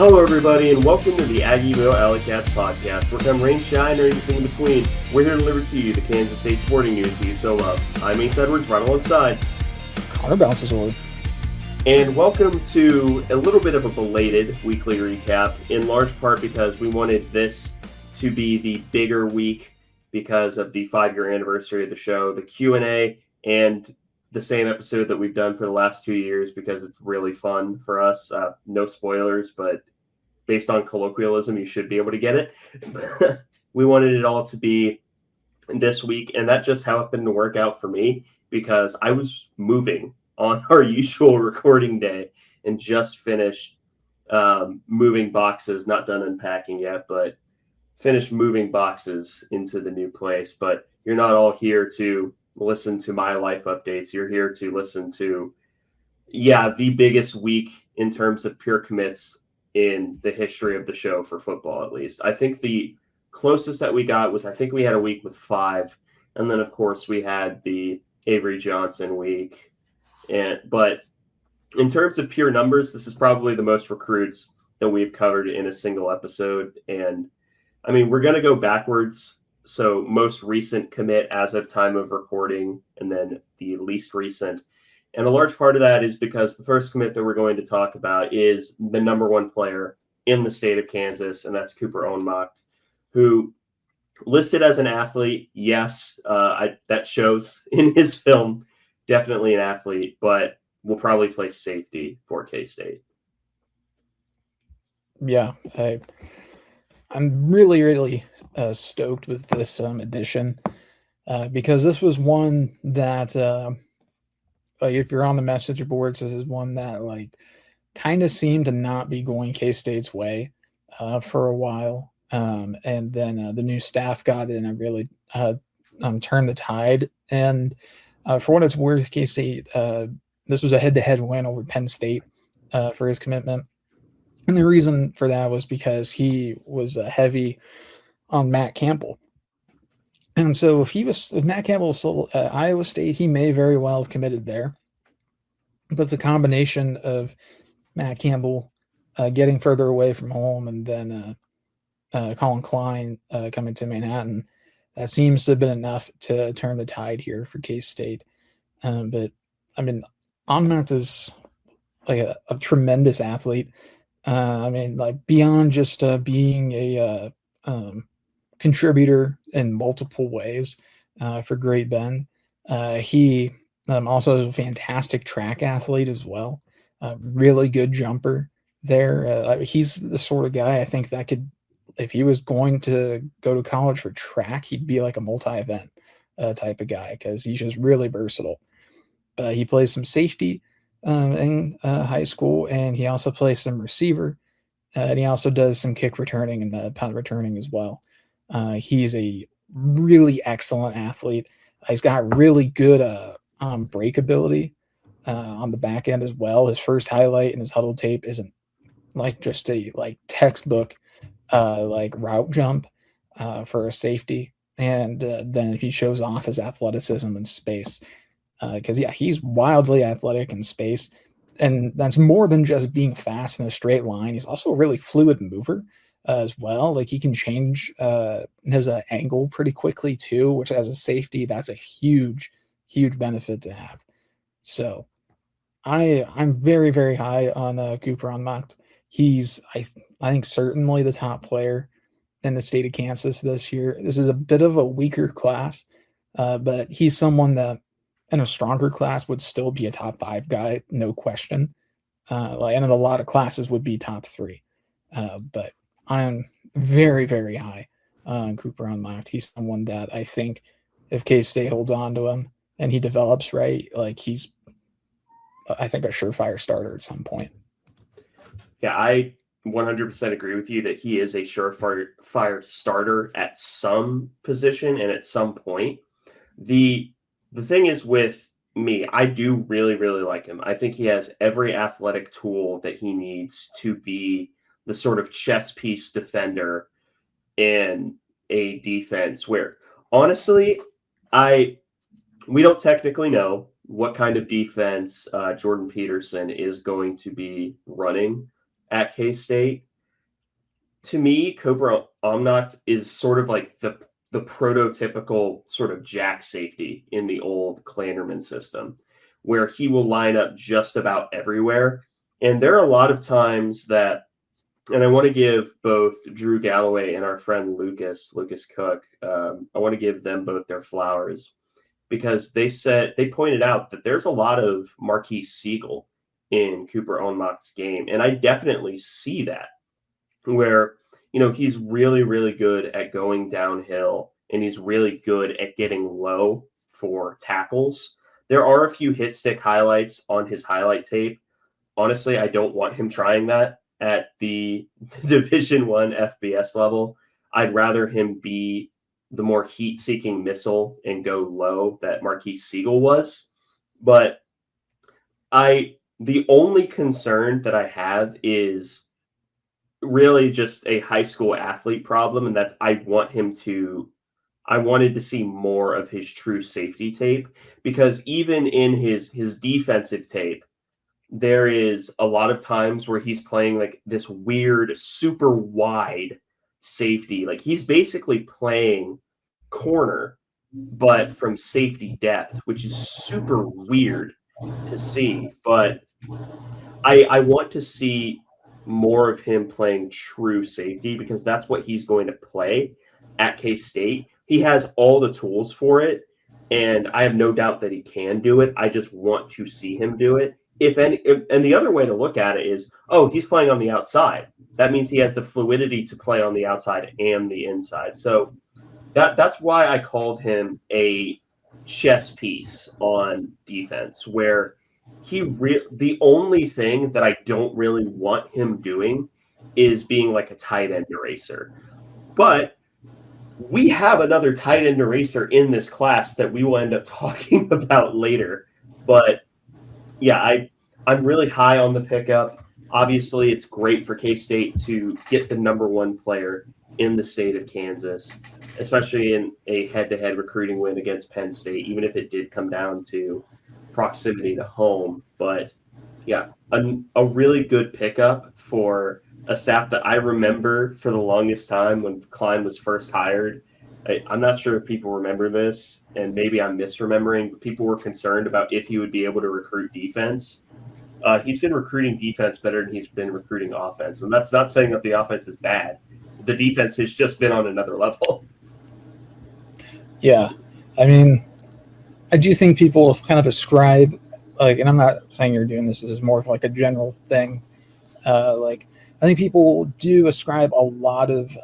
Hello, everybody, and welcome to the Aggieville Alleycats podcast, where come rain, shine, or anything in between. We're here to deliver to you the Kansas State sporting news you so love. I'm Ace Edwards, right alongside Connor Bounces Orb. And welcome to a little bit of a belated weekly recap, in large part because we wanted this to be the bigger week because of the 5-year anniversary of the show, the Q&A, and the same episode that we've done for the last 2 years because it's really fun for us. No spoilers, but based on colloquialism, you should be able to get it. We wanted it all to be this week, and that just happened to work out for me because I was moving on our usual recording day and just finished moving boxes, not done unpacking yet, but finished moving boxes into the new place. But you're not all here to listen to my life updates. You're here to listen to, the biggest week in terms of pure commits in the history of the show for football, at least. I think the closest that we got was, I think we had a week with 5. And then, of course, we had the Avery Johnson week. But in terms of pure numbers, this is probably the most recruits that we've covered in a single episode. And, I mean, we're going to go backwards. So most recent commit as of time of recording, and then the least recent. And a large part of that is because the first commit that we're going to talk about is the number one player in the state of Kansas, and that's Cooper Onmacht, who listed as an athlete. Yes, that shows in his film, definitely an athlete, but will probably play safety for K-State. Yeah, I'm really stoked with this edition because this was one that if you're on the message boards, this is one that kind of seemed to not be going K-State's way for a while, and then the new staff got in and really turned the tide. And for what it's worth, K-State, this was a head-to-head win over Penn State for his commitment. And the reason for that was because he was heavy on Matt Campbell. And so if Matt Campbell was still at Iowa State, he may very well have committed there. But the combination of Matt Campbell getting further away from home and then Colin Klein coming to Manhattan, that seems to have been enough to turn the tide here for K-State. But, I mean, Onmacht is a tremendous athlete. Beyond just being a contributor in multiple ways for Great Bend, he also is a fantastic track athlete as well. Really good jumper there. He's the sort of guy I think that could, if he was going to go to college for track, he'd be like a multi-event type of guy because he's just really versatile. He plays some safety in high school, and he also plays some receiver, and he also does some kick returning and punt returning as well. He's a really excellent athlete. He's got really good break ability on the back end as well. His first highlight in his huddle tape isn't just a textbook route jump for a safety, and then he shows off his athleticism in space. Because he's wildly athletic in space, and that's more than just being fast in a straight line. He's also a really fluid mover as well. He can change his angle pretty quickly too, which as a safety, that's a huge benefit to have. So I'm very high on Cooper Onmacht. He's I think certainly the top player in the state of Kansas this year. This is a bit of a weaker class, but he's someone that in a stronger class would still be a top 5 guy, no question. And in a lot of classes would be top 3. But I'm very high on Cooper Onmacht. He's someone that I think if K-State holds on to him and he develops right, he's, I think, a surefire starter at some point. Yeah, I 100% agree with you that he is a surefire starter at some position and at some point. The thing is with me, I do really like him. I think he has every athletic tool that he needs to be the sort of chess piece defender in a defense where, honestly, we don't technically know what kind of defense Jordan Peterson is going to be running at K-State. to me, Cooper Omnacht is sort of like the prototypical sort of jack safety in the old Clanderman system, where he will line up just about everywhere. And there are a lot of times that, and I want to give both Drew Galloway and our friend Lucas Cook, I want to give them both their flowers because they pointed out that there's a lot of Marquise Siegel in Cooper Onmacht's game, and I definitely see that where he's really really good at going downhill and he's really good at getting low for tackles. There are a few hit stick highlights on his highlight tape. Honestly, I don't want him trying that at the Division 1 FBS level. I'd rather him be the more heat-seeking missile and go low that Marquise Siegel was. But the only concern that I have is really just a high school athlete problem, and that's I wanted to see more of his true safety tape, because even in his defensive tape, there is a lot of times where he's playing like this weird, super wide safety. Like he's basically playing corner, but from safety depth, which is super weird to see. But I want to see more of him playing true safety because that's what he's going to play at K-State. He has all the tools for it, and I have no doubt that he can do it. I just want to see him do it. And the other way to look at it is, he's playing on the outside. That means he has the fluidity to play on the outside and the inside. So that's why I called him a chess piece on defense, where the only thing that I don't really want him doing is being like a tight end eraser. But we have another tight end eraser in this class that we will end up talking about later. But yeah, I'm really high on the pickup. Obviously, it's great for K-State to get the number one player in the state of Kansas, especially in a head-to-head recruiting win against Penn State, even if it did come down to proximity to home. But yeah, a really good pickup for a staff that I remember for the longest time when Klein was first hired. I'm not sure if people remember this, and maybe I'm misremembering, but people were concerned about if he would be able to recruit defense. He's been recruiting defense better than he's been recruiting offense. And that's not saying that the offense is bad. The defense has just been on another level. Yeah. I mean, I do think people kind of ascribe, and I'm not saying you're doing this is more of like a general thing. I think people do ascribe a lot of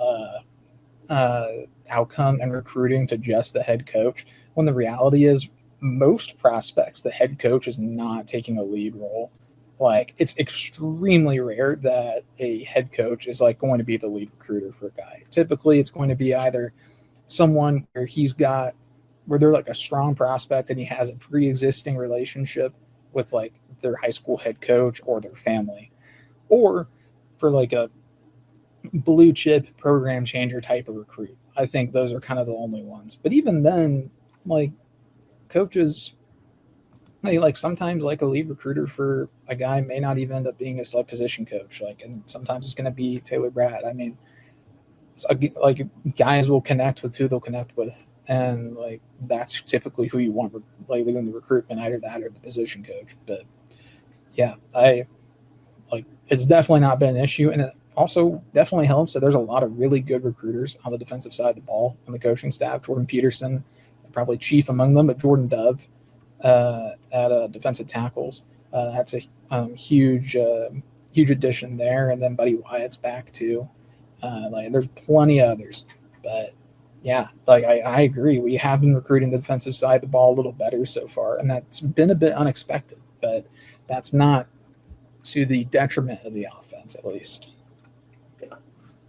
outcome and recruiting to just the head coach, when the reality is most prospects, the head coach is not taking a lead role. Like, it's extremely rare that a head coach is like going to be the lead recruiter for a guy. Typically, it's going to be either someone where they're like a strong prospect and he has a pre-existing relationship with like their high school head coach or their family, or for like a blue chip program changer type of recruit. I think those are kind of the only ones. But even then, like, coaches, like sometimes like a lead recruiter for a guy may not even end up being a position coach. And sometimes it's going to be Taylor Bratt. I mean, like guys will connect with who they'll connect with, and like that's typically who you want like doing the recruitment, either that or the position coach. But yeah, it's definitely not been an issue, and it also definitely helps that there's a lot of really good recruiters on the defensive side of the ball on the coaching staff. Jordan Peterson, probably chief among them, but Jordan Dove at defensive tackles. That's a huge addition there. And then Buddy Wyatt's back too. There's plenty of others, but yeah, I agree. We have been recruiting the defensive side of the ball a little better so far, and that's been a bit unexpected, but that's not to the detriment of the offense, at least. Yeah.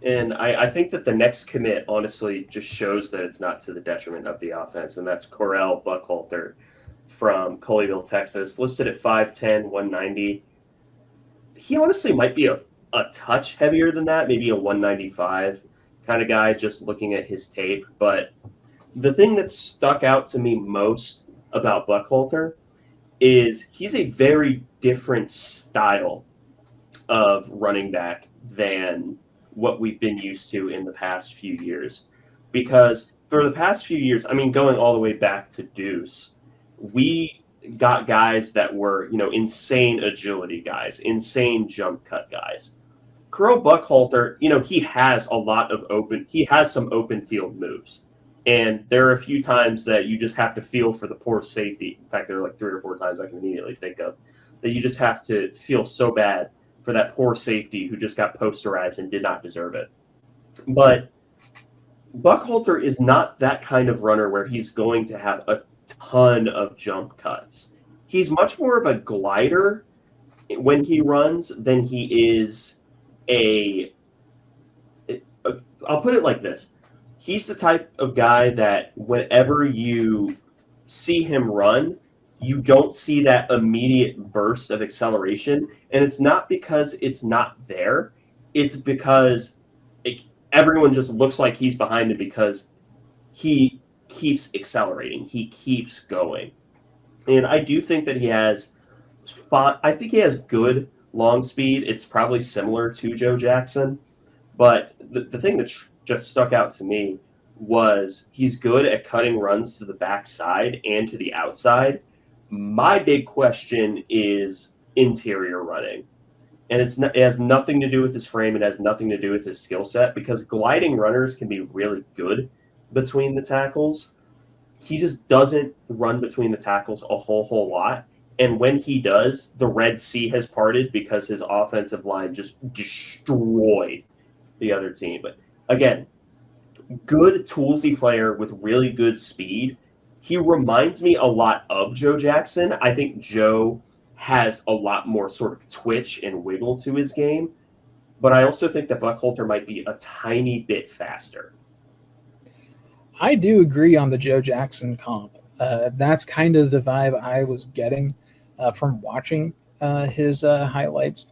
And I think that the next commit honestly just shows that it's not to the detriment of the offense, and that's Corell Buckhalter from Colleyville, Texas, listed at 5'10", 190. He honestly might be a touch heavier than that, maybe a 195 kind of guy, just looking at his tape. But the thing that stuck out to me most about Buckhalter is he's a very different style of running back than what we've been used to in the past few years. Because for the past few years, I mean, going all the way back to Deuce, we got guys that were, insane agility guys, insane jump cut guys. Curl Buckhalter, he has some open field moves. And there are a few times that you just have to feel for the poor safety. In fact, there are like 3 or 4 times I can immediately think of that you just have to feel so bad for that poor safety who just got posterized and did not deserve it. But Buckhalter is not that kind of runner where he's going to have a ton of jump cuts. He's much more of a glider when he runs than he is I'll put it like this. He's the type of guy that whenever you see him run, you don't see that immediate burst of acceleration. And it's not because it's not there. It's because everyone just looks like he's behind him because he keeps accelerating. He keeps going. And I do think that I think he has good long speed. It's probably similar to Joe Jackson. But the thing that just stuck out to me was he's good at cutting runs to the backside and to the outside. My big question is interior running. And it has nothing to do with his frame. It has nothing to do with his skill set because gliding runners can be really good between the tackles. He just doesn't run between the tackles a whole lot. And when he does, the Red Sea has parted because his offensive line just destroyed the other team. But again, good toolsy player with really good speed. He reminds me a lot of Joe Jackson. I think Joe has a lot more sort of twitch and wiggle to his game. But I also think that Buckhalter might be a tiny bit faster. I do agree on the Joe Jackson comp. That's kind of the vibe I was getting from watching his highlights.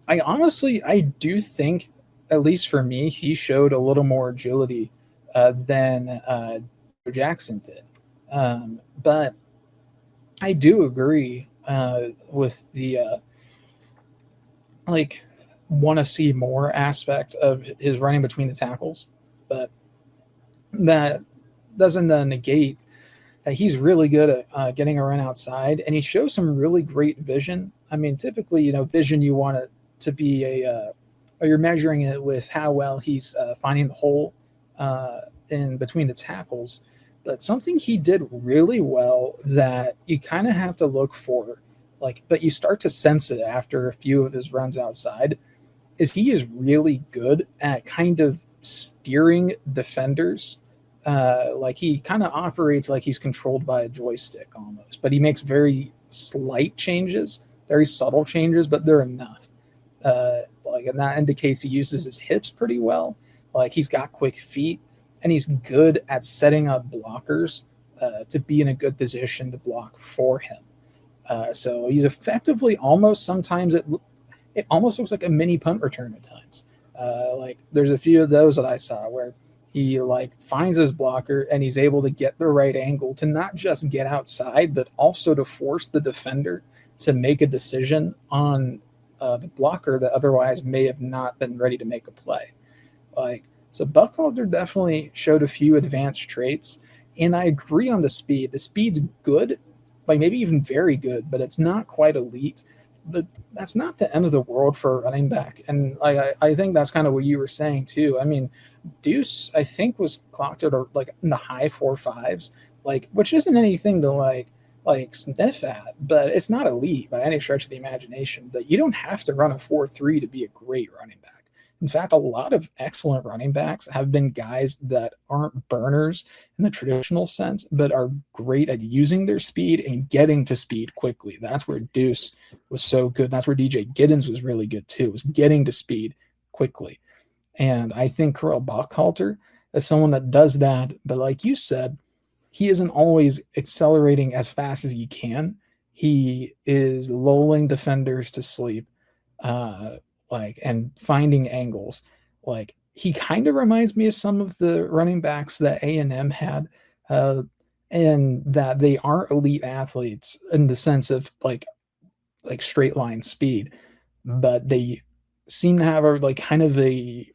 I do think, at least for me, he showed a little more agility than Joe Jackson did. But I do agree with the want to see more aspect of his running between the tackles, but that doesn't negate that he's really good at getting a run outside, and he shows some really great vision. I mean, typically, vision you want it to be or you're measuring it with how well he's finding the hole in between the tackles. But something he did really well that you kind of have to look for, but you start to sense it after a few of his runs outside, is he is really good at kind of steering defenders. He kind of operates like he's controlled by a joystick almost, but he makes very slight changes, very subtle changes, but they're enough. And that indicates he uses his hips pretty well. He's got quick feet, and he's good at setting up blockers to be in a good position to block for him. So he's effectively almost sometimes it almost looks like a mini punt return at times. There's a few of those that I saw where he finds his blocker and he's able to get the right angle to not just get outside, but also to force the defender to make a decision on the blocker that otherwise may have not been ready to make a play. So Buckhalter definitely showed a few advanced traits, and I agree on the speed. The speed's good, maybe even very good, but it's not quite elite. But that's not the end of the world for a running back. And I think that's kind of what you were saying too. I mean, Deuce, I think, was clocked at in the high 4.5s, which isn't anything to sniff at, but it's not elite by any stretch of the imagination. That you don't have to run a 4.3 to be a great running back. In fact, a lot of excellent running backs have been guys that aren't burners in the traditional sense, but are great at using their speed and getting to speed quickly. That's where Deuce was so good. That's where DJ Giddens was really good too, was getting to speed quickly. And I think Carl Buckhalter is someone that does that. But like you said, he isn't always accelerating as fast as he can. He is lulling defenders to sleep. And finding angles. He kind of reminds me of some of the running backs that A&M had, and that they aren't elite athletes in the sense of straight line speed, but they seem to have kind of a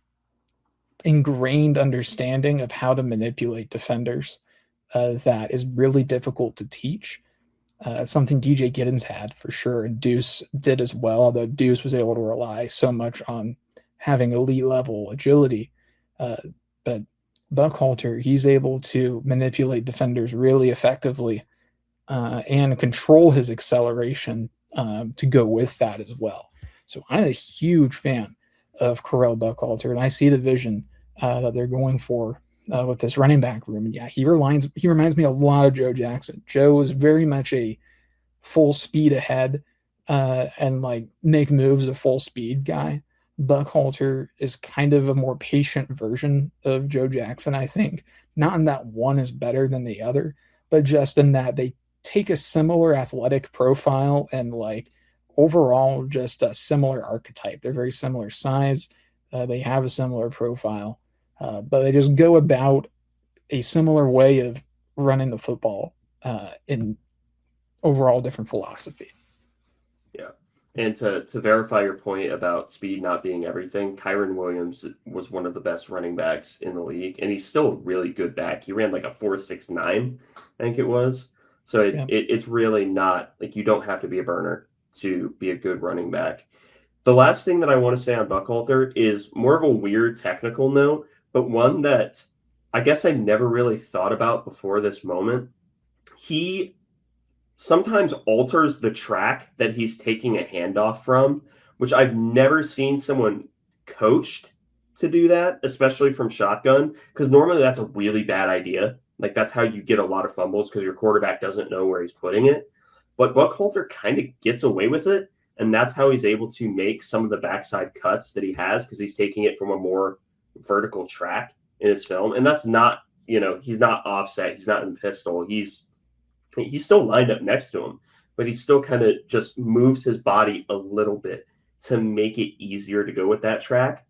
ingrained understanding of how to manipulate defenders that is really difficult to teach. It's something DJ Giddens had for sure, and Deuce did as well, although Deuce was able to rely so much on having elite level agility. But Buckhalter, he's able to manipulate defenders really effectively and control his acceleration to go with that as well. So I'm a huge fan of Corell Buckhalter, and I see the vision that they're going for with this running back room. And yeah, he reminds me a lot of Joe Jackson. Joe is very much a full speed ahead and like make moves at full speed guy. Buckhalter is kind of a more patient version of Joe Jackson, I think. Not in that one is better than the other, but just in that they take a similar athletic profile and like overall just a similar archetype. They're very similar size. They have a similar profile, but they just go about a similar way of running the football in overall different philosophy. Yeah. And to verify your point about speed not being everything, Kyron Williams was one of the best running backs in the league, and he's still a really good back. He ran like a 4.69, I think it was. So it's really not like you don't have to be a burner to be a good running back. The last thing that I want to say on Buckhalter is more of a weird technical note, but one that I guess I never really thought about before this moment. He sometimes alters the track that he's taking a handoff from, which I've never seen someone coached to do that, especially from shotgun, because normally that's a really bad idea. Like that's how you get a lot of fumbles because your quarterback doesn't know where he's putting it. But Buckhalter kind of gets away with it, and that's how he's able to make some of the backside cuts that he has because he's taking it from a more vertical track in his film. And that's not, he's not offset. He's not in pistol. He's still lined up next to him, but he still kind of just moves his body a little bit to make it easier to go with that track.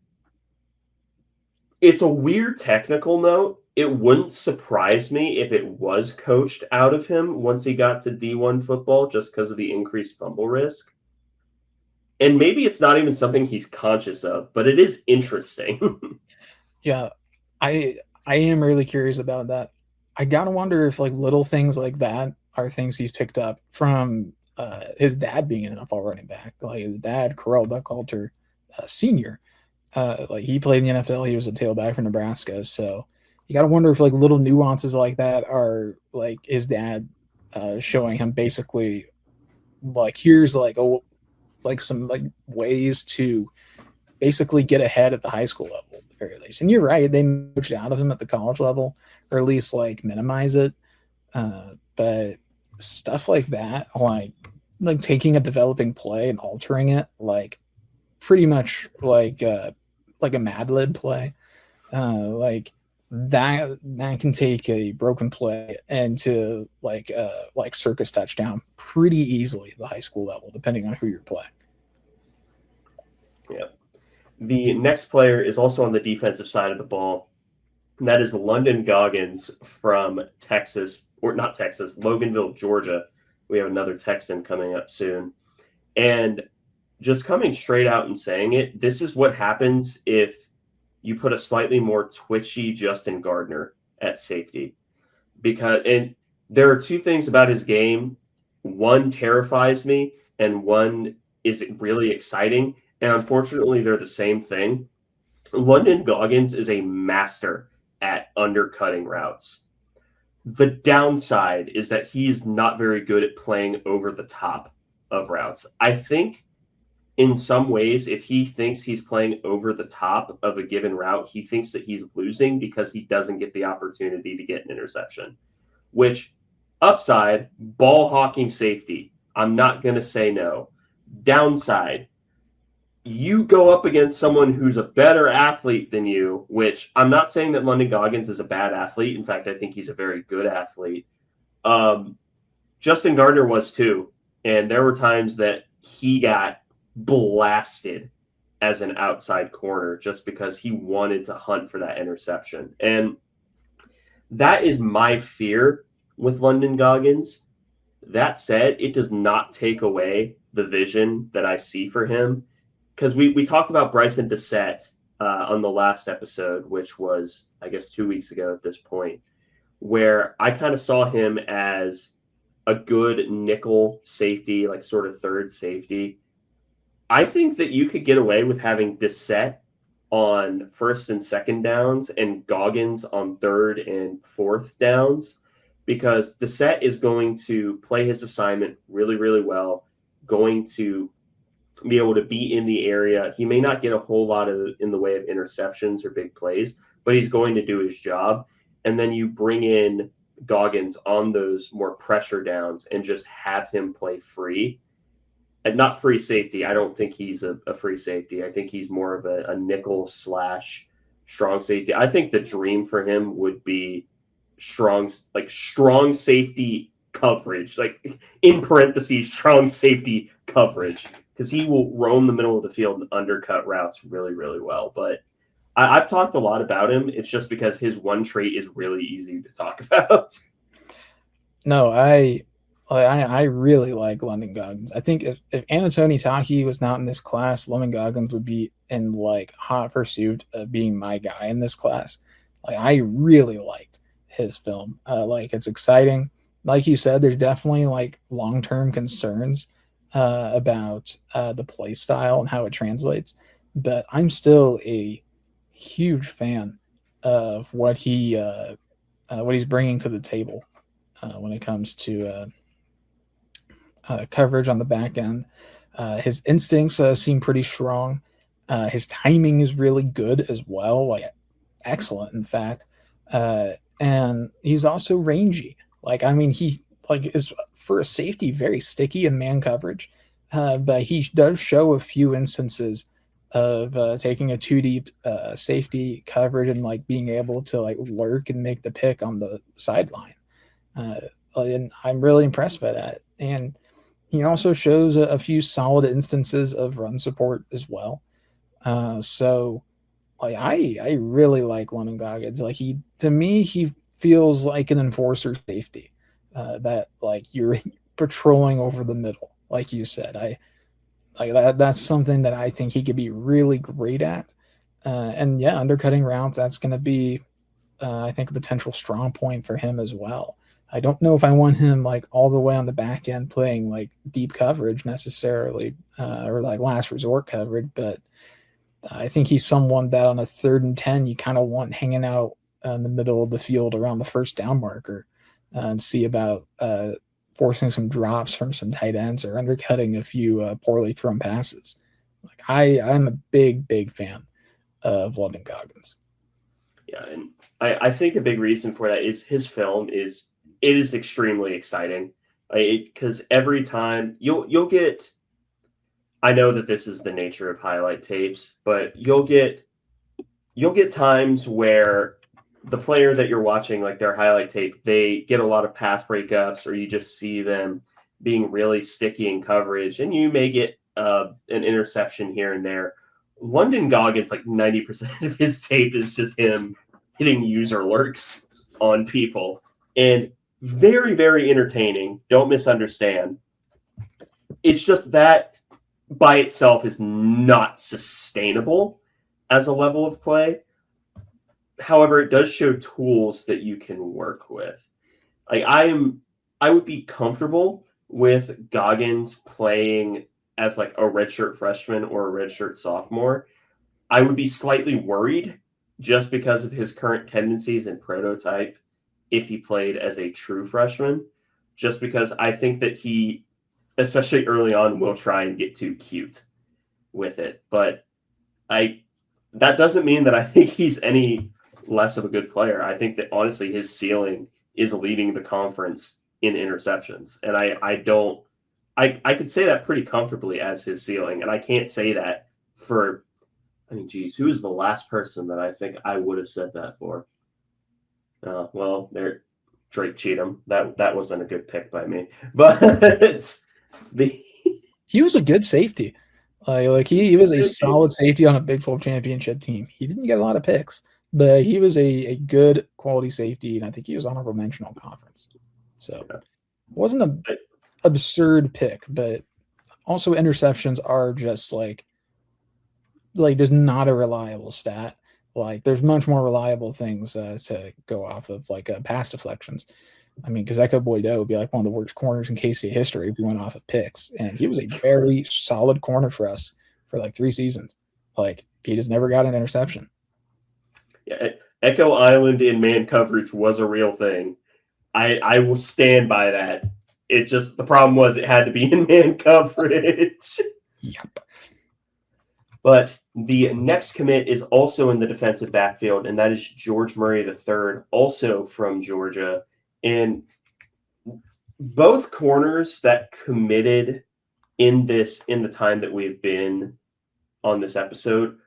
It's a weird technical note. It wouldn't surprise me if it was coached out of him once he got to D1 football just because of the increased fumble risk. And maybe it's not even something he's conscious of, but it is interesting. Yeah, I am really curious about that. I gotta wonder if like little things like that are things he's picked up from his dad being an NFL running back. Like his dad, Corell Buckhalter, Senior. Like he played in the NFL. He was a tailback for Nebraska. So you gotta wonder if like little nuances like that are like his dad showing him basically like here's like some like ways to basically get ahead at the high school level at the very least. And you're right, they coached out of him at the college level, or at least like minimize it. But stuff like that, like taking a developing play and altering it, like pretty much like a Mad Lib play, like that can take a broken play into like circus touchdown pretty easily at the high school level, depending on who you're playing. Yeah. The next player is also on the defensive side of the ball, and that is London Goggins from Texas, or not Texas, Loganville, Georgia. We have another Texan coming up soon. And just coming straight out and saying it, this is what happens if you put a slightly more twitchy Justin Gardner at safety. And there are two things about his game. One terrifies me, and one is really exciting. And unfortunately, they're the same thing. London Goggins is a master at undercutting routes. The downside is that he's not very good at playing over the top of routes. I think in some ways, if he thinks he's playing over the top of a given route, he thinks that he's losing because he doesn't get the opportunity to get an interception. Which, upside, ball hawking safety, I'm not going to say no. Downside, you go up against someone who's a better athlete than you, which I'm not saying that London Goggins is a bad athlete. In fact, I think he's a very good athlete. Justin Gardner was too. And there were times that he got blasted as an outside corner just because he wanted to hunt for that interception. And that is my fear with London Goggins. That said, it does not take away the vision that I see for him. Because we talked about Bryson Dissett on the last episode, which was, I guess, 2 weeks ago at this point, where I kind of saw him as a good nickel safety, like sort of third safety. I think that you could get away with having Dissett on first and second downs and Goggins on third and fourth downs, because Dissett is going to play his assignment really, really well, going to be able to be in the area. He may not get a whole lot of in the way of interceptions or big plays, but he's going to do his job. And then you bring in Goggins on those more pressure downs and just have him play free. And not free safety. I don't think he's a free safety. I think he's more of a nickel / strong safety. I think the dream for him would be strong safety coverage, like in parentheses, strong safety coverage, because he will roam the middle of the field and undercut routes really, really well. But I've talked a lot about him. It's just because his one trait is really easy to talk about. No, I really like London Goggins. I think if Anatoni Taki was not in this class, London Goggins would be in like hot pursuit of being my guy in this class. Like I really liked his film. Like it's exciting. Like you said, there's definitely like long-term concerns about the play style and how it translates. But I'm still a huge fan of what he's bringing to the table when it comes to coverage on the back end. His instincts seem pretty strong. His timing is really good as well, like excellent, in fact. And he's also rangy. Like, I mean, he like is for a safety very sticky in man coverage, but he does show a few instances of taking a too deep safety coverage and like being able to like lurk and make the pick on the sideline. And I'm really impressed by that. And he also shows a few solid instances of run support as well. So like I really like London Goggins. Like to me, he feels like an enforcer safety that like you're patrolling over the middle, like you said. I like that. That's something that I think he could be really great at. And yeah, undercutting routes, that's going to be, I think, a potential strong point for him as well. I don't know if I want him like all the way on the back end playing like deep coverage necessarily, or like last resort coverage, but I think he's someone that on a 3rd and 10 you kind of want hanging out in the middle of the field around the first down marker and see about forcing some drops from some tight ends or undercutting a few poorly thrown passes. Like I'm a big fan of London Goggins. Yeah, and I think a big reason for that is his film is extremely exciting. Because every time you'll get, I know that this is the nature of highlight tapes, but you'll get times where the player that you're watching, like their highlight tape, they get a lot of pass breakups, or you just see them being really sticky in coverage, and you may get an interception here and there. London Goggins, like 90% of his tape is just him hitting user lurks on people, and very, very entertaining. Don't misunderstand. It's just that by itself is not sustainable as a level of play. However, it does show tools that you can work with. Like I would be comfortable with Goggins playing as like a redshirt freshman or a redshirt sophomore. I would be slightly worried just because of his current tendencies and prototype if he played as a true freshman, just because I think that he, especially early on, will try and get too cute with it. But that doesn't mean that I think he's any less of a good player. I think that honestly his ceiling is leading the conference in interceptions. And I could say that pretty comfortably as his ceiling. And I can't say that for, I mean, geez, who is the last person that I think I would have said that for? Well, there, Drake Cheatham. That wasn't a good pick by me, but he was a good safety. Like he was a solid safety on a Big 12 championship team. He didn't get a lot of picks, but he was a good quality safety, and I think he was honorable mention all conference. So it wasn't an absurd pick, but also interceptions are just like like just not a reliable stat. Like there's much more reliable things to go off of, like pass deflections. I mean, because Echo Boydo would be like one of the worst corners in KC history if we went off of picks, and he was a very solid corner for us for like 3 seasons. Like he just never got an interception. Yeah, Echo Island in man coverage was a real thing. I will stand by that. It just the problem was it had to be in man coverage. Yep. But the next commit is also in the defensive backfield, and that is George Murray III, also from Georgia. And both corners that committed in the time that we've been on this episode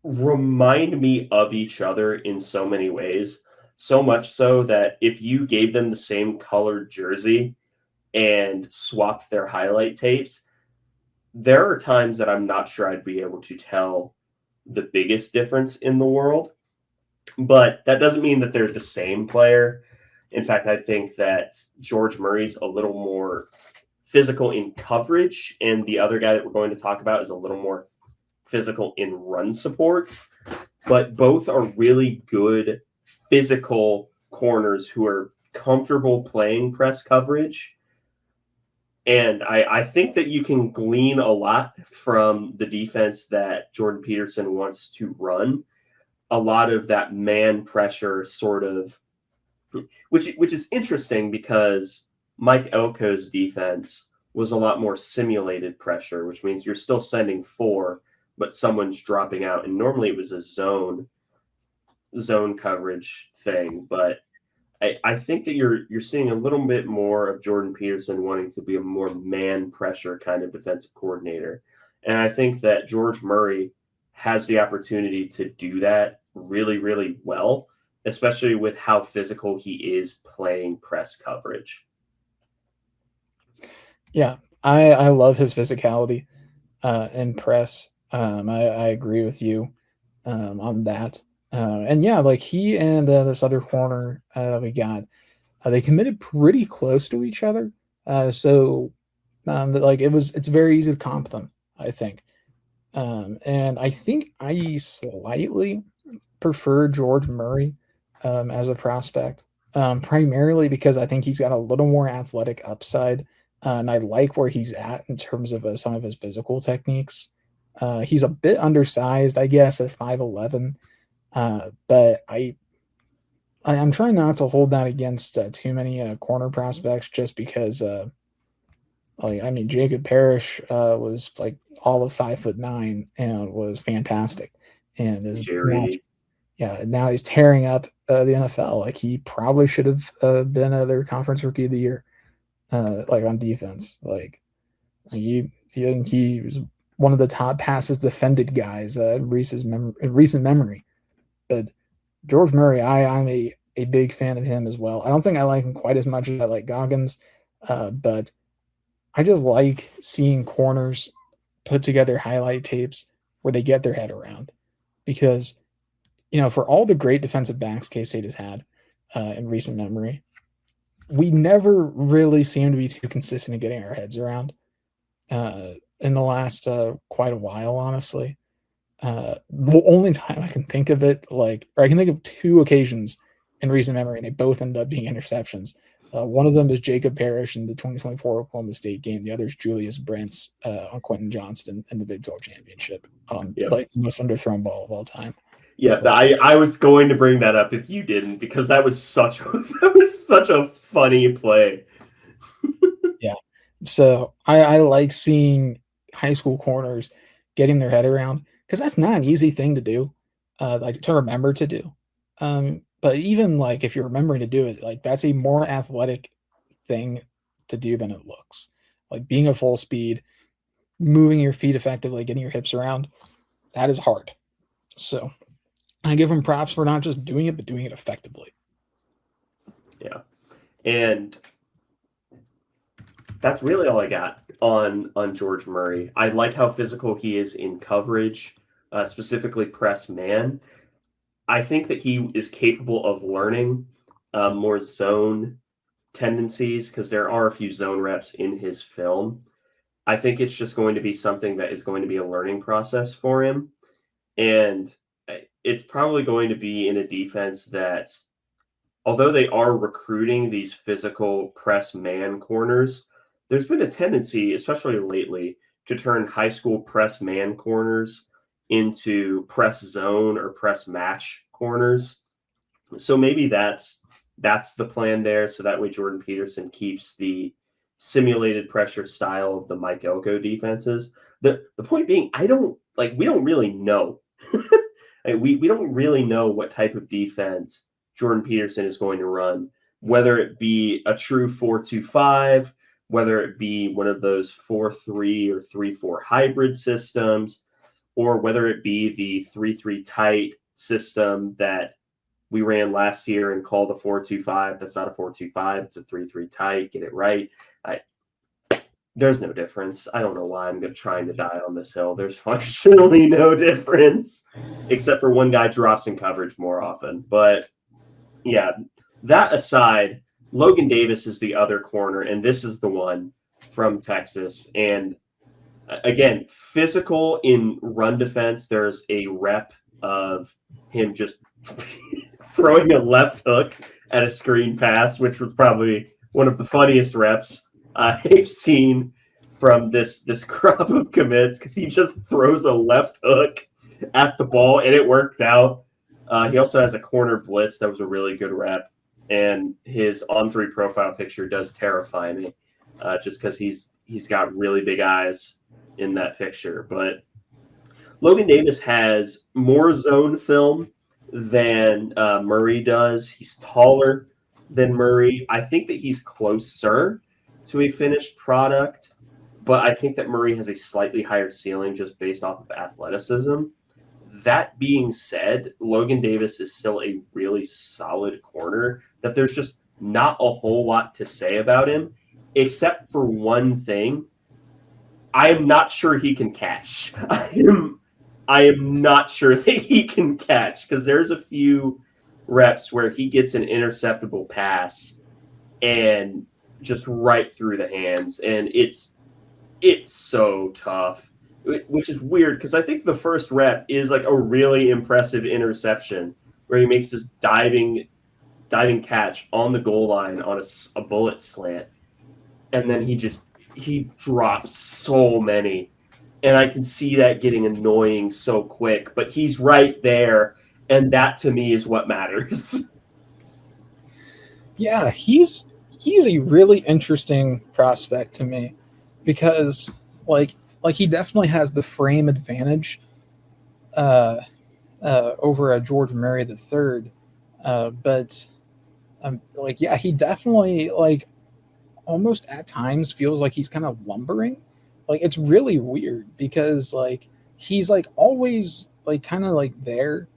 remind me of each other in so many ways. So much so that if you gave them the same colored jersey and swapped their highlight tapes, there are times that I'm not sure I'd be able to tell the biggest difference in the world. But that doesn't mean that they're the same player. In fact, I think that George Murray's a little more physical in coverage, and the other guy that we're going to talk about is a little more physical in run support. But both are really good physical corners who are comfortable playing press coverage. And I think that you can glean a lot from the defense that Jordan Peterson wants to run. A lot of that man pressure sort of, which is interesting because Mike Elko's defense was a lot more simulated pressure, which means you're still sending 4, but someone's dropping out. And normally it was a zone coverage thing, but I think that you're seeing a little bit more of Jordan Peterson wanting to be a more man pressure kind of defensive coordinator. And I think that George Murray has the opportunity to do that really, really well, especially with how physical he is playing press coverage. Yeah, I love his physicality in press. I agree with you on that. And yeah, like he and this other corner we got, they committed pretty close to each other. So like it's very easy to comp them, I think. And I think I slightly prefer George Murray as a prospect, primarily because I think he's got a little more athletic upside. And I like where he's at in terms of some of his physical techniques. He's a bit undersized, I guess, at 5'11. But I'm trying not to hold that against too many corner prospects, just because like I mean Jacob Parrish was like all of 5'9" and was fantastic, and is now, Jerry. yeah, now he's tearing up the NFL. Like he probably should have been their conference rookie of the year, like on defense. Like he was one of the top passes defended guys in recent memory. But George Murray, I'm a big fan of him as well. I don't think I like him quite as much as I like Goggins, but I just like seeing corners put together highlight tapes where they get their head around, because for all the great defensive backs K-State has had in recent memory, we never really seem to be too consistent in getting our heads around in the last quite a while, honestly. The only time I can think of it, or I can think of 2 occasions in recent memory, and they both ended up being interceptions. One of them is Jacob Parrish in the 2024 Oklahoma State game. The other is Julius Brents on Quentin Johnston in the Big 12 championship on like the most underthrown ball of all time. Yeah, So, I was going to bring that up if you didn't, because that was such a funny play. yeah. So I like seeing high school corners getting their head around, because that's not an easy thing to do, like to remember to do. But even like if you're remembering to do it, like that's a more athletic thing to do than it looks. Like being at full speed, moving your feet effectively, getting your hips around, that is hard. So I give him props for not just doing it, but doing it effectively. Yeah. And that's really all I got on George Murray. I like how physical he is in coverage, specifically press man. I think that he is capable of learning more zone tendencies, because there are a few zone reps in his film. I think it's just going to be something that is going to be a learning process for him. And it's probably going to be in a defense that, although they are recruiting these physical press man corners, there's been a tendency, especially lately, to turn high school press man corners into press zone or press match corners. So maybe that's the plan there. So that way Jordan Peterson keeps the simulated pressure style of the Mike Elko defenses. The point being, we don't really know. We don't really know what type of defense Jordan Peterson is going to run, whether it be a true 4-2-5, whether it be one of those 4-3 or 3-4 hybrid systems, or whether it be the 3-3 tight system that we ran last year and called the 4-2-5. That's not a 4-2-5. It's a 3-3 tight. Get it right. There's no difference. I don't know why I'm trying to die on this hill. There's functionally no difference, except for one guy drops in coverage more often. But yeah, that aside, Logan Davis is the other corner, and this is the one from Texas. And again, physical in run defense. There's a rep of him just throwing a left hook at a screen pass, which was probably one of the funniest reps I've seen from this crop of commits, because he just throws a left hook at the ball, and it worked out. He also has a corner blitz that was a really good rep, and his on-3 profile picture does terrify me, just because he's got really big eyes in that picture. But Logan Davis has more zone film than Murray does. He's taller than Murray. I think that he's closer to a finished product, but I think that Murray has a slightly higher ceiling just based off of athleticism. That being said, Logan Davis is still a really solid corner that there's just not a whole lot to say about him, except for one thing. I am not sure he can catch. I am not sure that he can catch, because there's a few reps where he gets an interceptable pass and just right through the hands, and it's so tough, which is weird, because I think the first rep is like a really impressive interception where he makes this diving catch on the goal line on a bullet slant, and then he drops so many, and I can see that getting annoying so quick, but he's right there, and that to me is what matters. Yeah, he's a really interesting prospect to me, because like he definitely has the frame advantage over a George Murray III, but he definitely almost at times feels like he's kind of lumbering. It's really weird, because he's always kind of there,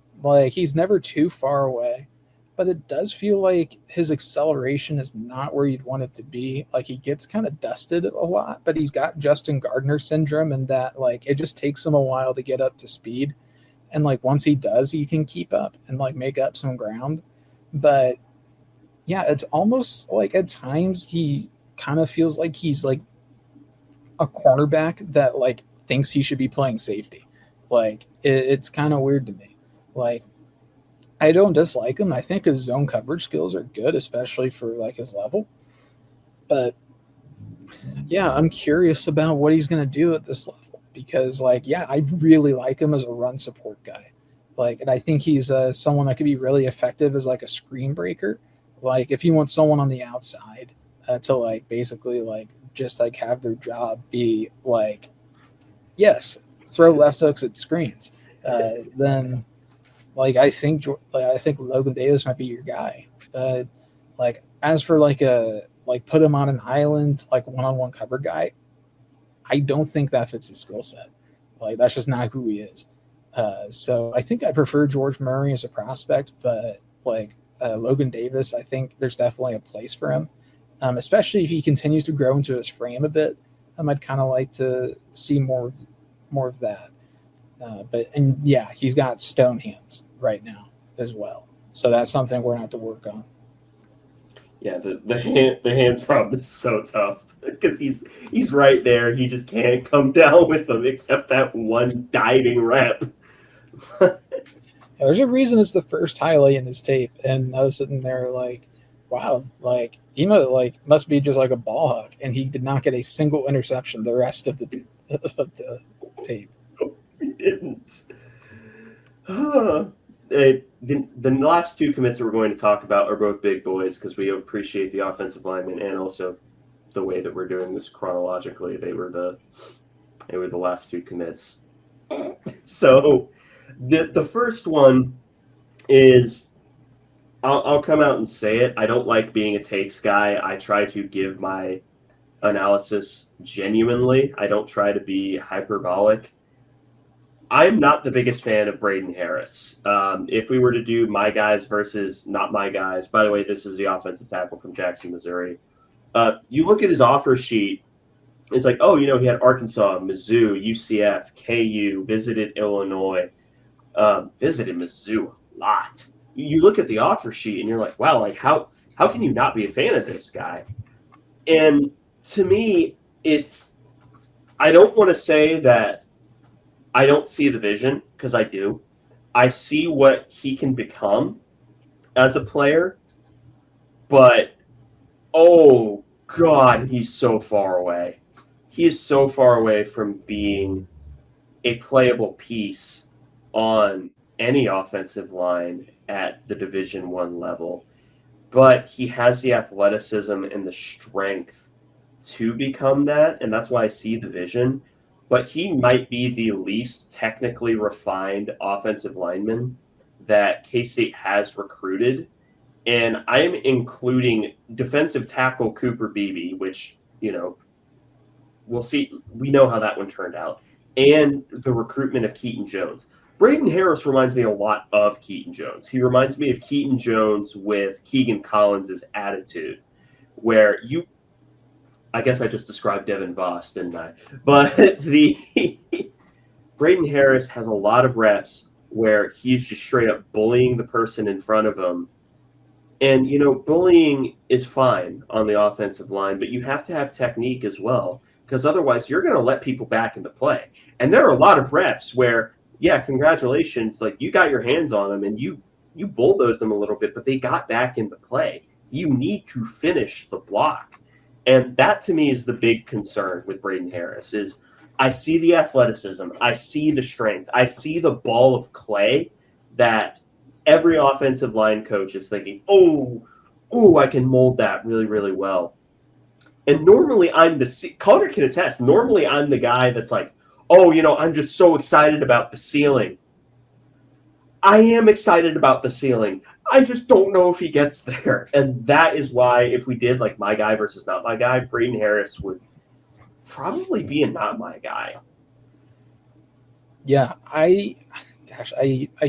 he's never too far away, but it does feel like his acceleration is not where you'd want it to be. He gets kind of dusted a lot, but he's got Justin Gardner syndrome, and that it just takes him a while to get up to speed. And once he does, he can keep up and make up some ground. But yeah, it's almost at times he kind of feels like he's a cornerback that thinks he should be playing safety. It's kind of weird to me. I don't dislike him. I think his zone coverage skills are good, especially for his level. But yeah, I'm curious about what he's going to do at this level, because I really like him as a run support guy. And I think he's someone that could be really effective as a screen breaker. If you want someone on the outside to basically just have their job be yes, throw left hooks at screens, then I think Logan Davis might be your guy. But as for put him on an island one-on-one cover guy, I don't think that fits his skill set. That's just not who he is. So I think I prefer George Murray as a prospect, but Logan Davis, I think there's definitely a place for him, especially if he continues to grow into his frame a bit. I'd kind of like to see more of that. He's got stone hands right now as well, so that's something we're gonna have to work on. Yeah, the hands problem is so tough, because he's right there. He just can't come down with them, except that one diving rep. There's a reason it's the first highlight in his tape, and I was sitting there like, wow, like like must be just like a ball hawk, and he did not get a single interception the rest of the tape. We didn't. The last two commits that we're going to talk about are both big boys because we appreciate the offensive lineman and also the way that we're doing this chronologically. They were the last two commits. So the first one is I'll come out and say it. I don't like being a takes guy. I try to give my analysis genuinely. I don't try to be hyperbolic. I'm not the biggest fan of Braden Harris. If we were to do my guys versus not my guys, by the way, this is the offensive tackle from Jackson, Missouri. You look at his offer sheet, it's like, oh, he had Arkansas, Mizzou, UCF, KU, visited Illinois, visited Mizzou a lot. You look at the offer sheet and you're like, wow, like how can you not be a fan of this guy? And to me, I don't want to say that I don't see the vision because I do. I see what he can become as a player, but oh God, he's so far away. He is so far away from being a playable piece on any offensive line at the Division One level. But he has the athleticism and the strength to become that, and that's why I see the vision. But he might be the least technically refined offensive lineman that K-State has recruited. And I'm including defensive tackle Cooper Beebe, which, we'll see. We know how that one turned out. And the recruitment of Keaton Jones. Braden Harris reminds me a lot of Keaton Jones. He reminds me of Keaton Jones with Keegan Collins' attitude, where I guess I just described Devin Voss, didn't I? But Braden Harris has a lot of reps where he's just straight up bullying the person in front of him. And, bullying is fine on the offensive line, but you have to have technique as well, because otherwise you're going to let people back into play. And there are a lot of reps where, yeah, congratulations, like you got your hands on them and you bulldozed them a little bit, but they got back into play. You need to finish the block. And that to me is the big concern with Braden Harris is I see the athleticism, I see the strength, I see the ball of clay that every offensive line coach is thinking, I can mold that really, really well. And normally Connor can attest, normally I'm the guy that's like, I'm just so excited about the ceiling. I am excited about the ceiling. I just don't know if he gets there. And that is why if we did like my guy versus not my guy, Braden Harris would probably be a not my guy. Yeah, I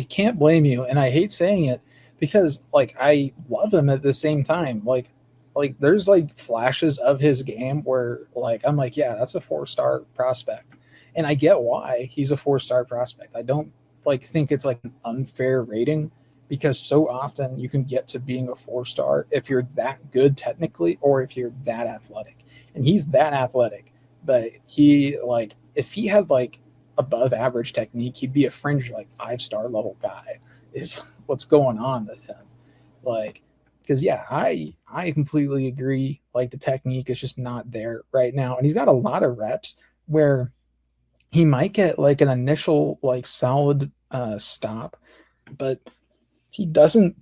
can't blame you, and I hate saying it because like I love him at the same time. Like there's like flashes of his game where like I'm like, yeah, that's a 4-star prospect. And I get why he's a 4-star prospect. I don't think it's like an unfair rating because so often you can get to being a 4-star if you're that good technically or if you're that athletic. And he's that athletic, but if he had like above average technique, he'd be a fringe 5-star level guy is what's going on with him. Because yeah, I completely agree. Like the technique is just not there right now. And he's got a lot of reps where he might get like an initial solid stop, but he doesn't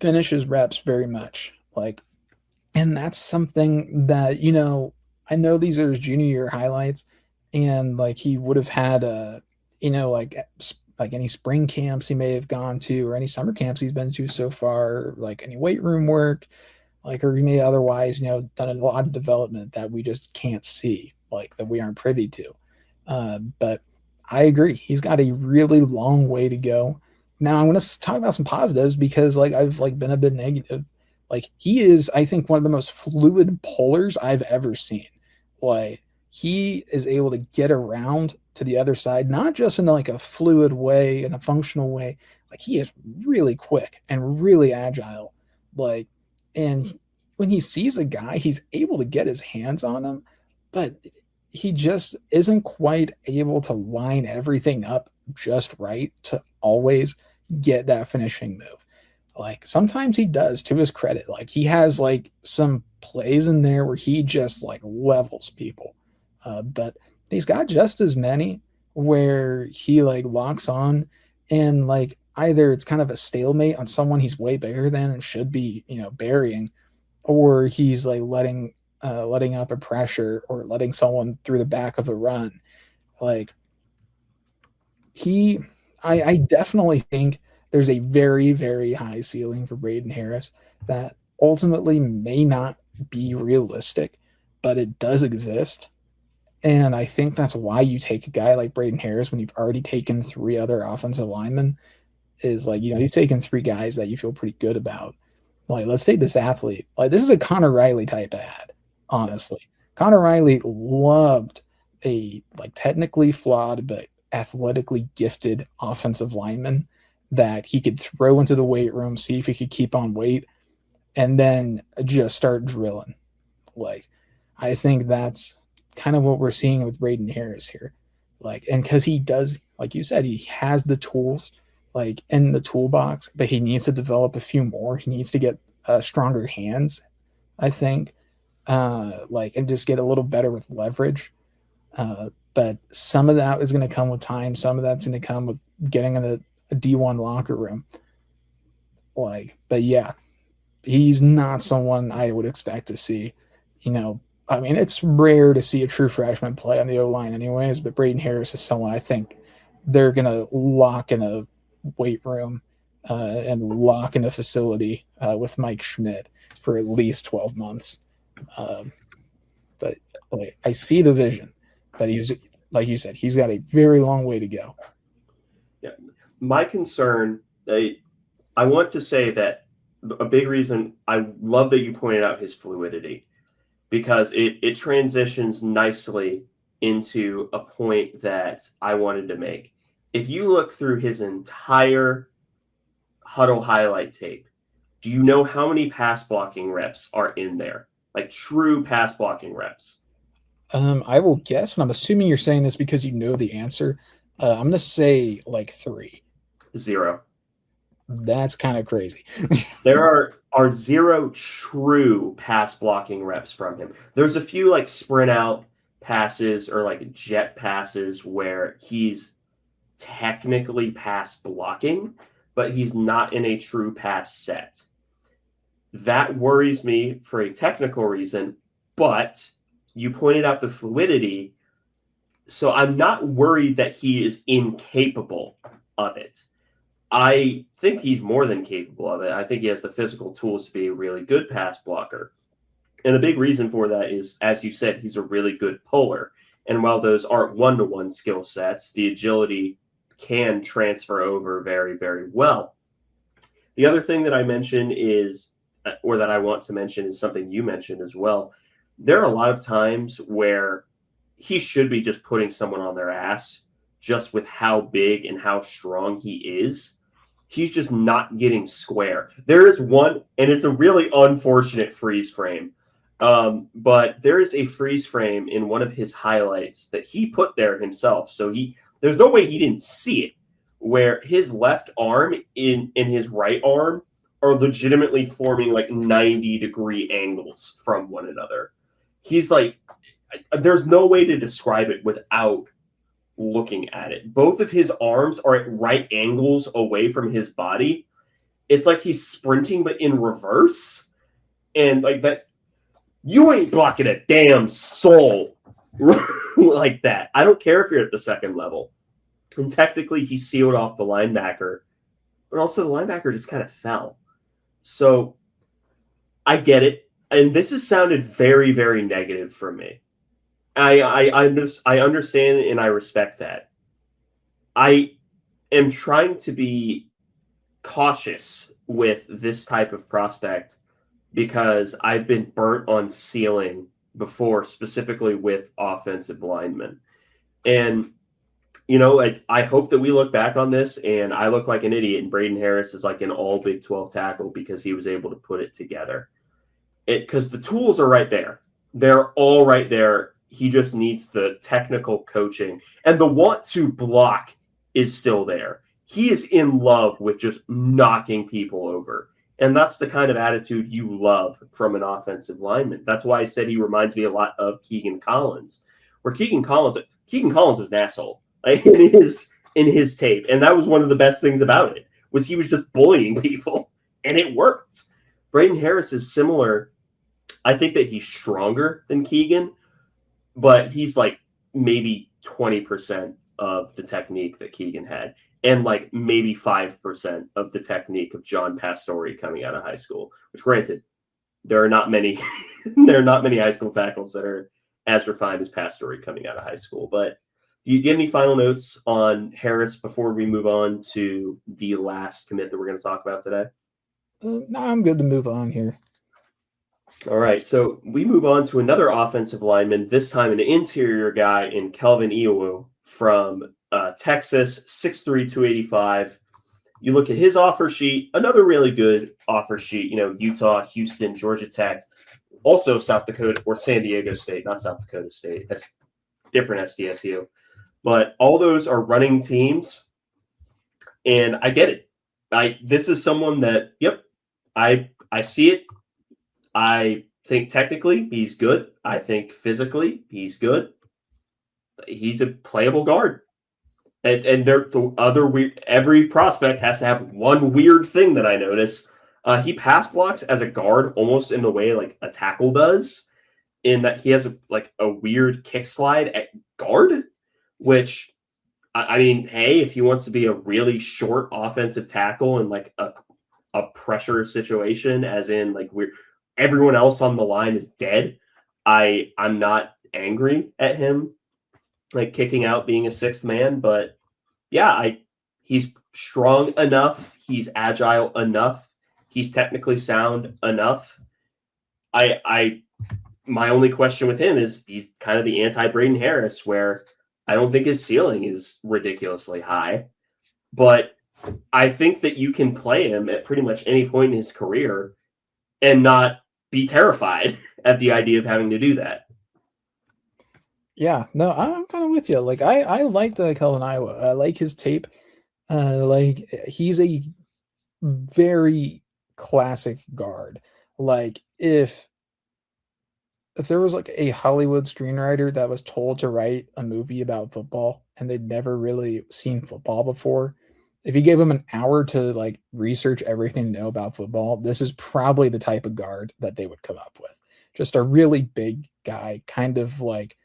finish his reps very much. And that's something that, I know these are his junior year highlights and he would have had any spring camps he may have gone to or any summer camps he's been to so far, any weight room work, or he may otherwise, done a lot of development that we just can't see, that we aren't privy to. But I agree. He's got a really long way to go. Now I'm going to talk about some positives because I've been a bit negative. He is, I think, one of the most fluid pullers I've ever seen. He is able to get around to the other side, not just in a fluid way, in a functional way. He is really quick and really agile. And when he sees a guy, he's able to get his hands on him, but he just isn't quite able to line everything up just right to always get that finishing move. Like sometimes he does, to his credit. Like he has like some plays in there where he just like levels people. But he's got just as many where he like locks on and like either it's kind of a stalemate on someone he's way bigger than and should be, burying, or he's like letting up a pressure or letting someone through the back of a run. Like he I definitely think there's a very, very high ceiling for Braden Harris that ultimately may not be realistic, but it does exist. And I think that's why you take a guy like Braden Harris when you've already taken three other offensive linemen, is like, you've taken three guys that you feel pretty good about. Like, let's take this athlete. Like, this is a Connor Riley type ad, honestly. Connor Riley loved a like technically flawed but athletically gifted offensive lineman that he could throw into the weight room, see if he could keep on weight, and then just start drilling. Like, I think that's kind of what we're seeing with Braden Harris here. Like, and because he does, like you said, he has the tools like in the toolbox, but he needs to develop a few more. He needs to get stronger hands, I think, like, and just get a little better with leverage. But some of that is going to come with time. Some of that's going to come with getting in a D1 locker room. Like, but yeah, he's not someone I would expect to see. I mean, it's rare to see a true freshman play on the O line, anyways. But Braden Harris is someone I think they're going to lock in a weight room and lock in a facility with Mike Schmidt for at least 12 months. But like, I see the vision, but he's, like you said, he's got a very long way to go. Yeah. My concern, I want to say that a big reason I love that you pointed out his fluidity, because it transitions nicely into a point that I wanted to make. If you look through his entire huddle highlight tape, do you know how many pass blocking reps are in there? Like true pass blocking reps. I will guess, but I'm assuming you're saying this because you know the answer. I'm going to say like 3. 0. That's kind of crazy. There are 0 true pass blocking reps from him. There's a few like sprint out passes or like jet passes where he's technically pass blocking, but he's not in a true pass set. That worries me for a technical reason, but you pointed out the fluidity, so I'm not worried that he is incapable of it. I think he's more than capable of it. I think he has the physical tools to be a really good pass blocker. And the big reason for that is, as you said, he's a really good puller. And while those aren't one-to-one skill sets, the agility can transfer over very, very well. The other thing that I mentioned is, or that I want to mention, is something you mentioned as well. There are a lot of times where he should be just putting someone on their ass just with how big and how strong he is. He's just not getting square. There is one, and it's a really unfortunate freeze frame. But there is a freeze frame in one of his highlights that he put there himself. So there's no way he didn't see it, where his left arm and his right arm are legitimately forming like 90-degree angles from one another. He's like, there's no way to describe it without looking at it. Both of his arms are at right angles away from his body. It's like he's sprinting, but in reverse. And like that, you ain't blocking a damn soul like that. I don't care if you're at the second level. And technically, he sealed off the linebacker, but also the linebacker just kind of fell. So I get it. And this has sounded very, very negative for me. I understand and I respect that. I am trying to be cautious with this type of prospect because I've been burnt on ceiling before, specifically with offensive linemen. And, I hope that we look back on this and I look like an idiot and Braden Harris is like an all Big 12 tackle because he was able to put it together. Because the tools are right there. They're all right there. he just needs the technical coaching, and the want to block is still there. He is in love with just knocking people over. And that's the kind of attitude you love from an offensive lineman. That's why I said he reminds me a lot of Keegan Collins, where Keegan Collins was an asshole in his tape, and that was one of the best things about it was he was just bullying people, and it worked. Braden Harris is similar. I think that he's stronger than Keegan, but he's like maybe 20% of the technique that Keegan had, and like maybe 5% of the technique of John Pastore coming out of high school, which granted, there are not many there are not many high school tackles that are as refined as Pastore coming out of high school. But do you have any final notes on Harris before we move on to the last commit that we're going to talk about today? No, I'm good to move on here. All right, so we move on to another offensive lineman, this time an interior guy in Kelvin Iwu from Texas, 6'3", 285. You look at his offer sheet, another really good offer sheet, Utah, Houston, Georgia Tech, also South Dakota, or San Diego State, not South Dakota State. That's different SDSU. But all those are running teams, and I get it. This is someone that, I see it. I think technically he's good. I think physically he's good. He's a playable guard. And the other weird, every prospect has to have one weird thing that I notice. He pass blocks as a guard almost in the way like a tackle does, in that he has a weird kick slide at guard, which, I mean, hey, if he wants to be a really short offensive tackle in like a pressure situation, as in like everyone else on the line is dead, I'm not angry at him like kicking out being a sixth man, but yeah, he's strong enough, he's agile enough, he's technically sound enough. My only question with him is he's kind of the anti-Braden Harris, where I don't think his ceiling is ridiculously high, but I think that you can play him at pretty much any point in his career and not be terrified at the idea of having to do that. Yeah, no, I'm kind of with you. Like I liked Kelvin Iwu. I like his tape. Like he's a very classic guard. Like if there was like a Hollywood screenwriter that was told to write a movie about football and they'd never really seen football before, if you gave them an hour to like research everything to know about football, this is probably the type of guard that they would come up with. Just a really big guy, kind of like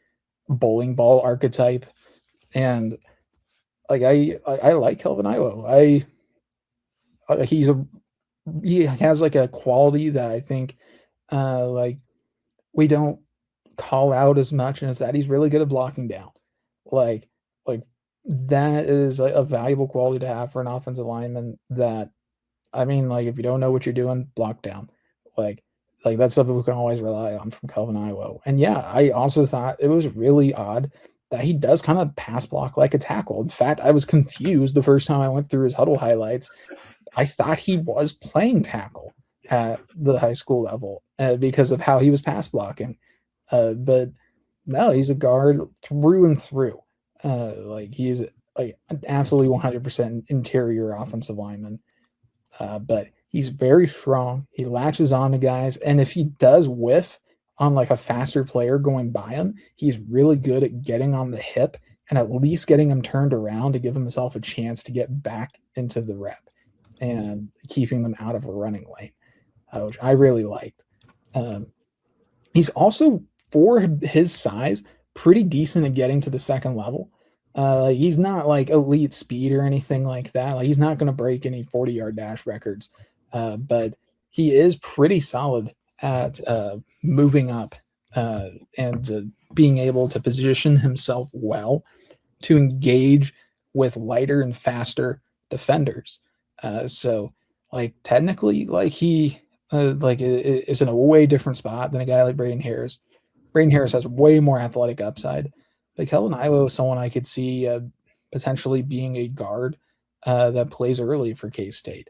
bowling ball archetype. And like I like Kelvin Iwu. He has like a quality that I think like we don't call out as much, and is that he's really good at blocking down. Like that is a valuable quality to have for an offensive lineman. That, I mean, like if you don't know what you're doing, block down. Like that's something we can always rely on from Kelvin Iwu. And yeah, I also thought it was really odd that he does kind of pass block like a tackle. In fact, I was confused the first time I went through his huddle highlights. I thought he was playing tackle at the high school level because of how he was pass blocking. But no, he's a guard through and through. Like he's like an absolutely 100% interior offensive lineman. But he's very strong. He latches on to guys, and if he does whiff on like a faster player going by him, he's really good at getting on the hip and at least getting him turned around to give himself a chance to get back into the rep and keeping them out of a running lane, which I really liked. He's also, for his size, pretty decent at getting to the second level. He's not like elite speed or anything like that. Like he's not going to break any 40-yard dash records, but he is pretty solid at moving up and being able to position himself well to engage with lighter and faster defenders. So, like technically, like he is in a way different spot than a guy like Braden Harris. Braden Harris has way more athletic upside. But Kelvin Iwu is someone I could see potentially being a guard that plays early for K-State.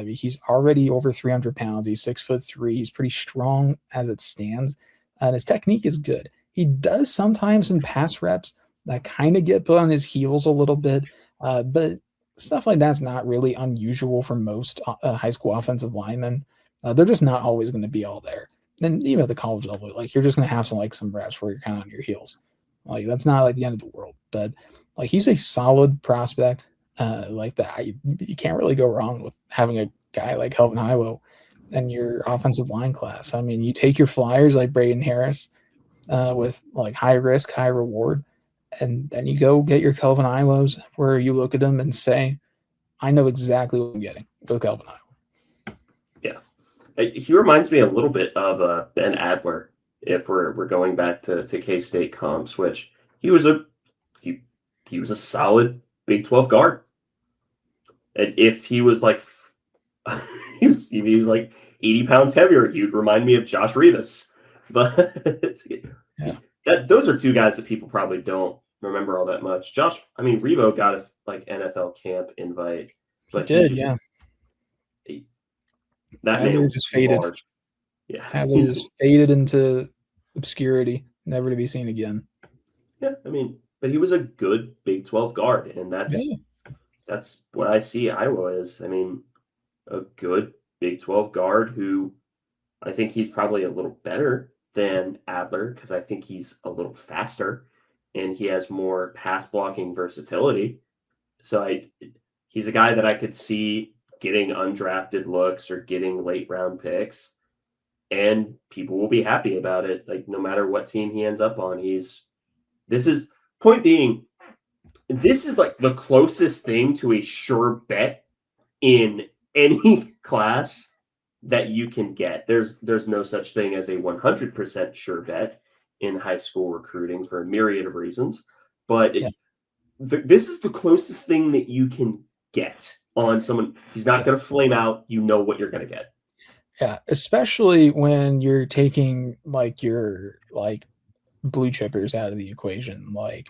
He's already over 300 pounds. He's 6'3". He's pretty strong as it stands. And his technique is good. He does sometimes in pass reps that kind of get put on his heels a little bit, but stuff like that's not really unusual for most high school offensive linemen. They're just not always going to be all there. And even at the college level, like you're just going to have some reps where you're kind of on your heels. Like that's not like the end of the world, but like he's a solid prospect. Like that, you can't really go wrong with having a guy like Kelvin Iwo in your offensive line class. I mean, you take your flyers like Braden Harris with like high risk, high reward, and then you go get your Kelvin Iwos where you look at them and say, I know exactly what I'm getting with Kelvin Iwo. Yeah. He reminds me a little bit of Ben Adler if we're going back to K-State comps, which he was a he, he was a solid Big 12 guard. And if he was like he was like 80 pounds heavier, he would remind me of Josh Rivas. But Yeah, those are two guys that people probably don't remember all that much. Revo got a like NFL camp invite, he but he did. just Yeah, that man Adler was just faded. large. Yeah. Adler just faded into obscurity, never to be seen again. Yeah, but he was a good Big 12 guard, and Yeah, that's what I see Iowa as. A good Big 12 guard who I think he's probably a little better than Adler because I think he's a little faster and he has more pass blocking versatility. So he's a guy that I could see getting undrafted looks or getting late round picks, and people will be happy about it. Like no matter what team he ends up on, this is point being, this is like the closest thing to a sure bet in any class that you can get. There's no such thing as a 100% sure bet in high school recruiting for a myriad of reasons, but yeah, this is the closest thing that you can get on someone. He's not yeah. going to flame out. You know what you're going to get. Yeah, especially when you're taking like your like blue chippers out of the equation. Like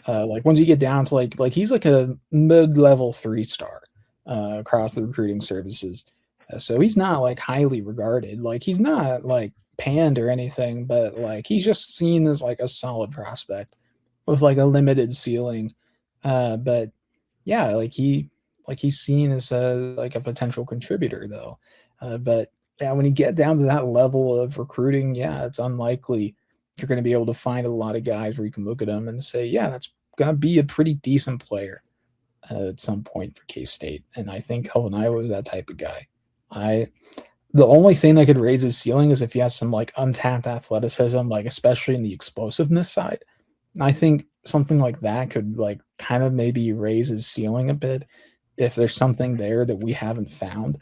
once you get down to like he's like a mid-level 3 star across the recruiting services. So he's not like highly regarded. Like he's not like panned or anything, but like he's just seen as like a solid prospect with like a limited ceiling. But yeah, like he's seen as like a potential contributor though. But yeah, when you get down to that level of recruiting, yeah, it's unlikely you're going to be able to find a lot of guys where you can look at them and say, yeah, that's going to be a pretty decent player at some point for K State. And I think Kelvin Iowa was that type of guy. I The only thing that could raise his ceiling is if he has some like untapped athleticism, like especially in the explosiveness side. I think something like that could like kind of maybe raise his ceiling a bit if there's something there that we haven't found.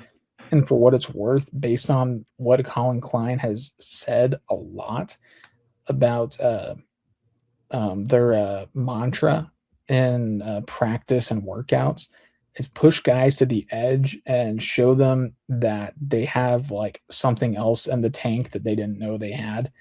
And for what it's worth, based on what Colin Klein has said a lot about their mantra in practice and workouts, is push guys to the edge and show them that they have like something else in the tank that they didn't know they had.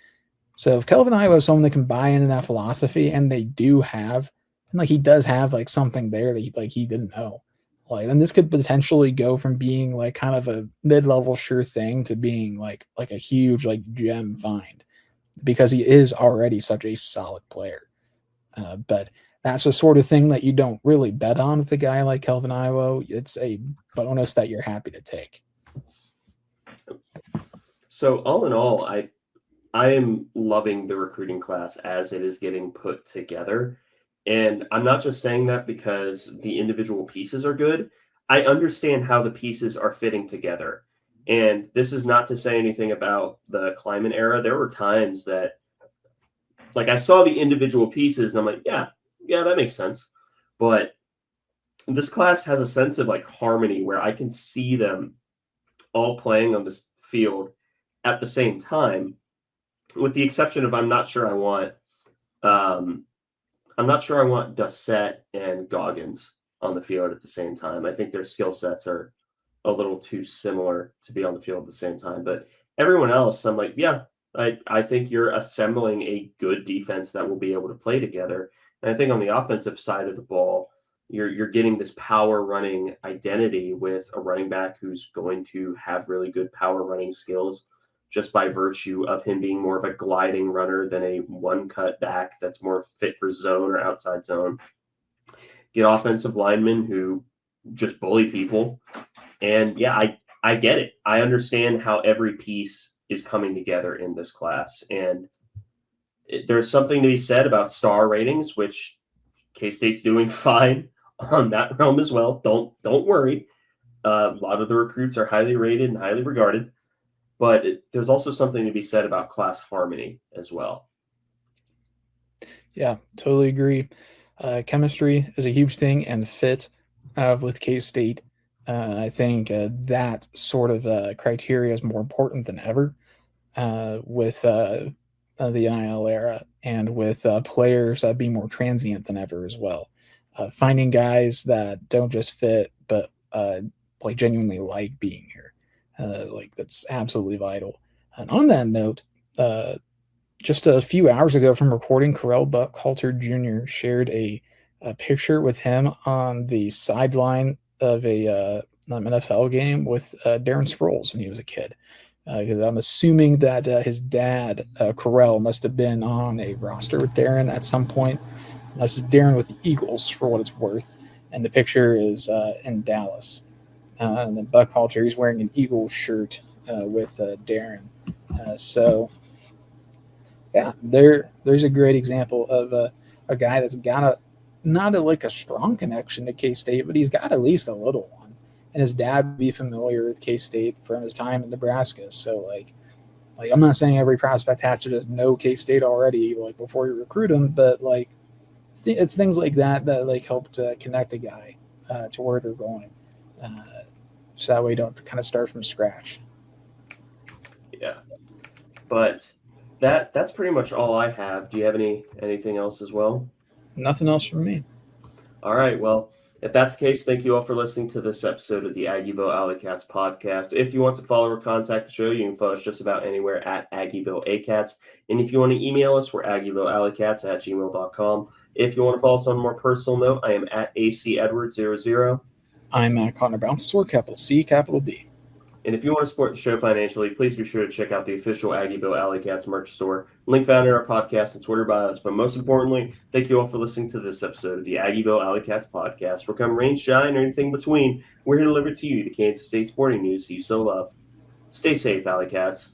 So if Kelvin Iowa is someone that can buy into that philosophy, and they do have, and like he does have like something there that he didn't know, like then this could potentially go from being like kind of a mid-level sure thing to being like a huge like gem find because he is already such a solid player. But that's the sort of thing that you don't really bet on with a guy like Kelvin Iowa. It's a bonus that you're happy to take. So all in all, I am loving the recruiting class as it is getting put together. And I'm not just saying that because the individual pieces are good. I understand how the pieces are fitting together. And this is not to say anything about the Kleiman era. There were times that, like, I saw the individual pieces and I'm like, yeah, that makes sense. But this class has a sense of like harmony where I can see them all playing on this field at the same time, with the exception of I'm not sure I want Dussett and Goggins on the field at the same time. I think their skill sets are a little too similar to be on the field at the same time. But everyone else, I'm like, yeah, I think you're assembling a good defense that will be able to play together. And I think on the offensive side of the ball, you're getting this power running identity with a running back who's going to have really good power running skills. just by virtue of him being more of a gliding runner than a one-cut back that's more fit for zone or outside zone. Get offensive linemen who just bully people. And yeah, I get it. I understand how every piece is coming together in this class. And there's something to be said about star ratings, which K-State's doing fine on that realm as well. Don't worry. A lot of the recruits are highly rated and highly regarded. But there's also something to be said about class harmony as well. Yeah, totally agree. Chemistry is a huge thing, and fit with K-State. I think that sort of criteria is more important than ever with the NIL era, and with players being more transient than ever as well. Finding guys that don't just fit, but like genuinely like being here. Like that's absolutely vital. And on that note, just a few hours ago from recording, Carell Buckhalter Jr. shared a picture with him on the sideline of an NFL game with Darren Sproles when he was a kid. Because I'm assuming that his dad, Carell, must have been on a roster with Darren at some point. This is Darren with the Eagles, for what it's worth. And the picture is in Dallas. And then Buckhalter, he's wearing an Eagles shirt with Darren. So, yeah, there's a great example of a guy that's got not a strong connection to K-State, but he's got at least a little one. And his dad would be familiar with K-State from his time in Nebraska. So, like I'm not saying every prospect has to just know K-State already, like before you recruit him, but like it's things like that like help to connect a guy to where they're going. So that way you don't kind of start from scratch. Yeah. But that's pretty much all I have. Do you have anything else as well? Nothing else from me. All right. Well, if that's the case, thank you all for listening to this episode of the Aggieville Alleycats podcast. If you want to follow or contact the show, you can follow us just about anywhere at Aggieville Alleycats. And if you want to email us, we're AggievilleAlleycats@gmail.com. If you want to follow us on a more personal note, I am at ACEdwards00. I'm Connor Bounce, or capital C, capital B. And if you want to support the show financially, please be sure to check out the official Aggieville Alleycats merch store. Link found in our podcast and Twitter bios. But most importantly, thank you all for listening to this episode of the Aggieville Alleycats podcast. Where come rain, shine, or anything between, we're here to deliver to you the Kansas State sporting news you so love. Stay safe, Alleycats.